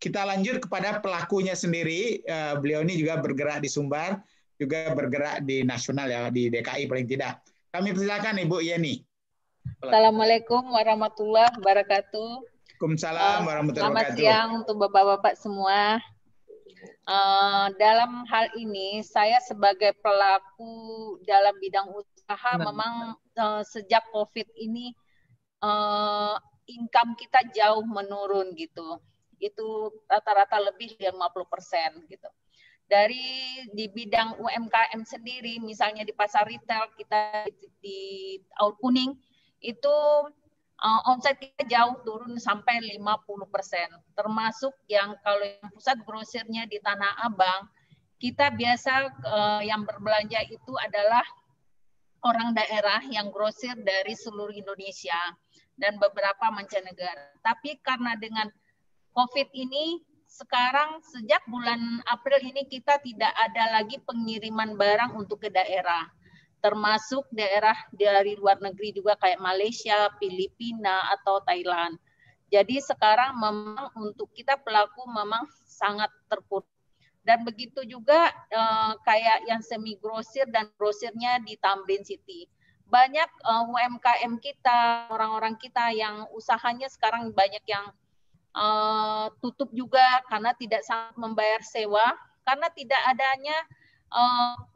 kita lanjut kepada pelakunya sendiri. Beliau ini juga bergerak di Sumbar, juga bergerak di nasional ya, di DKI paling tidak. Kami persilakan Ibu Yeni. Assalamualaikum warahmatullahi wabarakatuh. Waalaikumsalam warahmatullahi Selamat wabarakatuh. siang untuk Bapak-Bapak semua. Dalam hal ini saya sebagai pelaku dalam bidang usaha memang sejak COVID ini income kita jauh menurun gitu. Itu rata-rata lebih dari 50% gitu. Dari di bidang UMKM sendiri, misalnya di pasar retail kita di Aur Kuning itu omset kita jauh turun sampai 50%. Termasuk yang kalau yang pusat grosirnya di Tanah Abang, kita biasa yang berbelanja itu adalah orang daerah yang grosir dari seluruh Indonesia dan beberapa mancanegara. Tapi karena dengan COVID ini, sekarang sejak bulan April ini kita tidak ada lagi pengiriman barang untuk ke daerah. Termasuk daerah dari luar negeri juga kayak Malaysia, Filipina, atau Thailand. Jadi sekarang memang untuk kita pelaku memang sangat terpuruk. Dan begitu juga kayak yang semi grosir dan grosirnya di Tamrin City. Banyak UMKM kita, orang-orang kita yang usahanya sekarang banyak yang tutup juga karena tidak sanggup membayar sewa, karena tidak adanya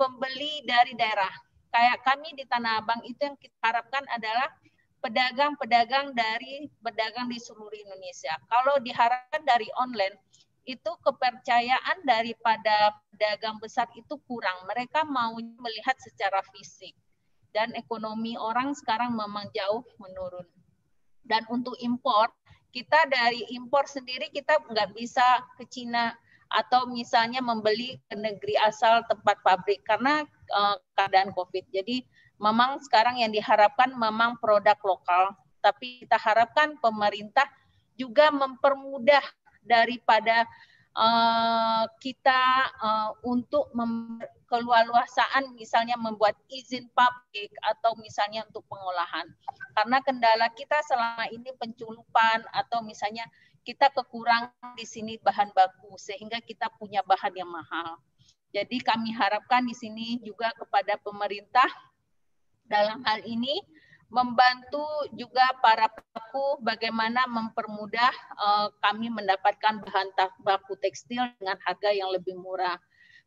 pembeli dari daerah. Kayak kami di Tanah Abang itu yang kita harapkan adalah pedagang-pedagang dari pedagang di seluruh Indonesia. Kalau diharapkan dari online, itu kepercayaan daripada pedagang besar itu kurang. Mereka mau melihat secara fisik. Dan ekonomi orang sekarang memang jauh menurun. Dan untuk impor, kita dari impor sendiri kita nggak bisa ke Cina atau misalnya membeli ke negeri asal tempat pabrik karena keadaan COVID. Jadi memang sekarang yang diharapkan memang produk lokal, tapi kita harapkan pemerintah juga mempermudah daripada kita untuk keluasaan misalnya membuat izin pabrik atau misalnya untuk pengolahan. Karena kendala kita selama ini penculupan atau misalnya kita kekurangan di sini bahan baku sehingga kita punya bahan yang mahal. Jadi kami harapkan di sini juga kepada pemerintah dalam hal ini membantu juga para pelaku bagaimana mempermudah kami mendapatkan bahan baku tekstil dengan harga yang lebih murah.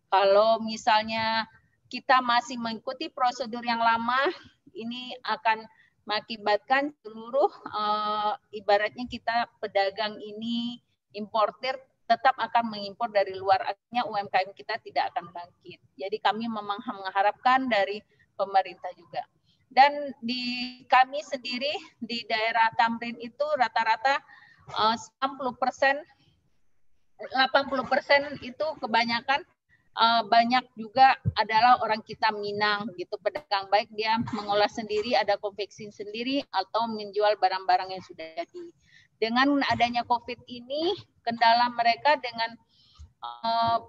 Kalau misalnya kita masih mengikuti prosedur yang lama, ini akan mengakibatkan seluruh ibaratnya kita pedagang ini importir tetap akan mengimpor dari luar, artinya UMKM kita tidak akan bangkit. Jadi kami memang mengharapkan dari pemerintah juga. Dan di kami sendiri di daerah Tamrin itu rata-rata 80% itu kebanyakan banyak juga adalah orang kita Minang gitu, pedagang, baik dia mengolah sendiri, ada konveksi sendiri atau menjual barang-barang yang sudah jadi. Dengan adanya COVID ini, kendala mereka dengan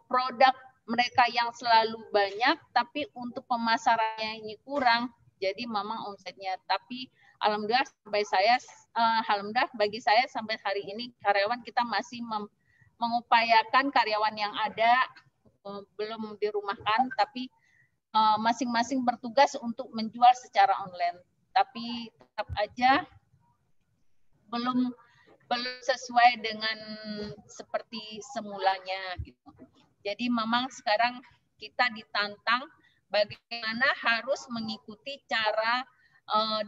produk mereka yang selalu banyak, tapi untuk pemasarannya ini kurang, jadi memang omsetnya. Tapi alhamdulillah alhamdulillah bagi saya sampai hari ini karyawan kita masih mengupayakan karyawan yang ada belum dirumahkan, tapi masing-masing bertugas untuk menjual secara online. Tapi tetap aja belum sesuai dengan seperti semulanya gitu. Jadi memang sekarang kita ditantang bagaimana harus mengikuti cara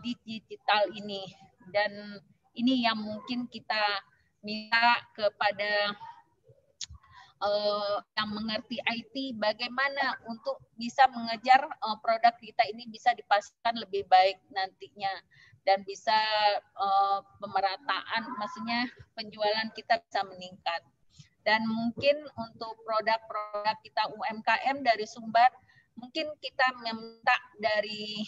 digital ini, dan ini yang mungkin kita minta kepada yang mengerti IT bagaimana untuk bisa mengejar produk kita ini bisa dipasarkan lebih baik nantinya dan bisa pemerataan, maksudnya penjualan kita bisa meningkat. Dan mungkin untuk produk-produk kita UMKM dari Sumbar, mungkin kita meminta dari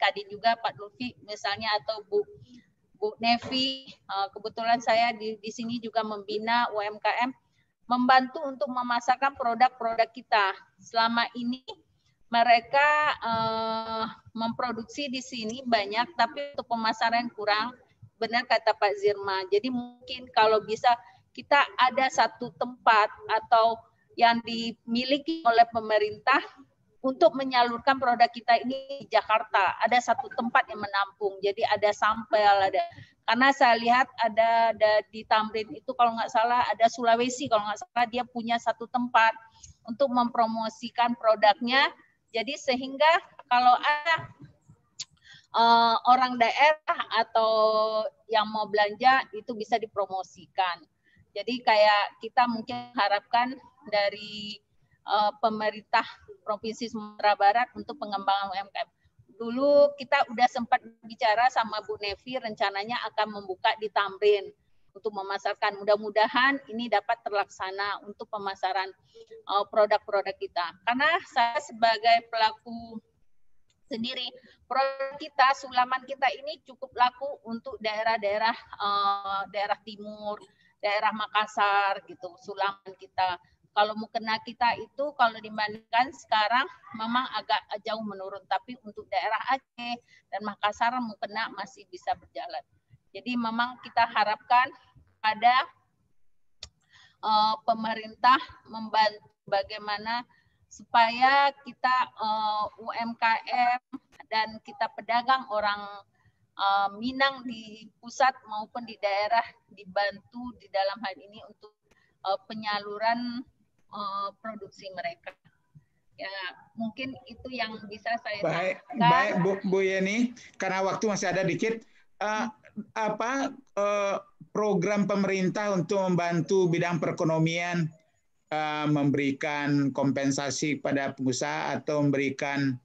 Kadin juga Pak Lutfi misalnya atau Bu Nevi, kebetulan saya di sini juga membina UMKM, membantu untuk memasarkan produk-produk kita. Selama ini mereka memproduksi di sini banyak, tapi untuk pemasaran kurang. Benar kata Pak Zirma. Jadi mungkin kalau bisa kita ada satu tempat atau yang dimiliki oleh pemerintah untuk menyalurkan produk kita ini di Jakarta. Ada satu tempat yang menampung, jadi ada sampel, ada. Karena saya lihat ada di Tamrin itu kalau nggak salah, ada Sulawesi kalau nggak salah, dia punya satu tempat untuk mempromosikan produknya. Jadi sehingga kalau ada orang daerah atau yang mau belanja itu bisa dipromosikan. Jadi kayak kita mungkin harapkan dari pemerintah Provinsi Sumatera Barat untuk pengembangan UMKM. Dulu kita udah sempat bicara sama Bu Nevi, rencananya akan membuka di Tamrin untuk memasarkan. Mudah-mudahan ini dapat terlaksana untuk pemasaran produk-produk kita. Karena saya sebagai pelaku sendiri, produk kita, sulaman kita ini cukup laku untuk daerah-daerah daerah timur, daerah Makassar gitu, sulaman kita. Kalau mukena kita itu kalau dibandingkan sekarang memang agak jauh menurun, tapi untuk daerah Aceh dan Makassar mukena masih bisa berjalan. Jadi memang kita harapkan pada pemerintah membantu bagaimana supaya kita UMKM dan kita pedagang orang Minang di pusat maupun di daerah dibantu di dalam hal ini untuk penyaluran produksi mereka. Ya, mungkin itu yang bisa saya sampaikan. Baik, Bu Yeni, karena waktu masih ada dikit, program pemerintah untuk membantu bidang perekonomian, memberikan kompensasi pada pengusaha atau memberikan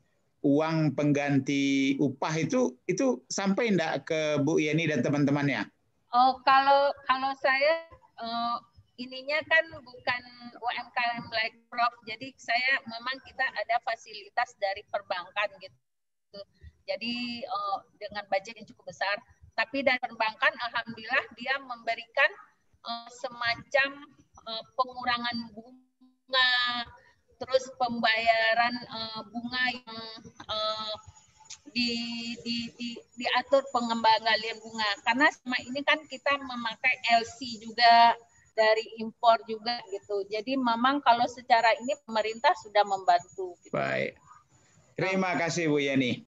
uang pengganti upah itu sampai enggak ke Bu Yeni dan teman-temannya? Oh, kalau saya ininya kan bukan UMKM like Prof. Jadi saya memang kita ada fasilitas dari perbankan gitu. Jadi dengan budget yang cukup besar. Tapi dari perbankan alhamdulillah dia memberikan semacam pengurangan bunga, terus pembayaran bunga yang diatur pengembalian bunga. Karena selama ini kan kita memakai LC juga, dari impor juga gitu. Jadi memang kalau secara ini pemerintah sudah membantu. Gitu. Baik. Terima kasih Bu Yeni.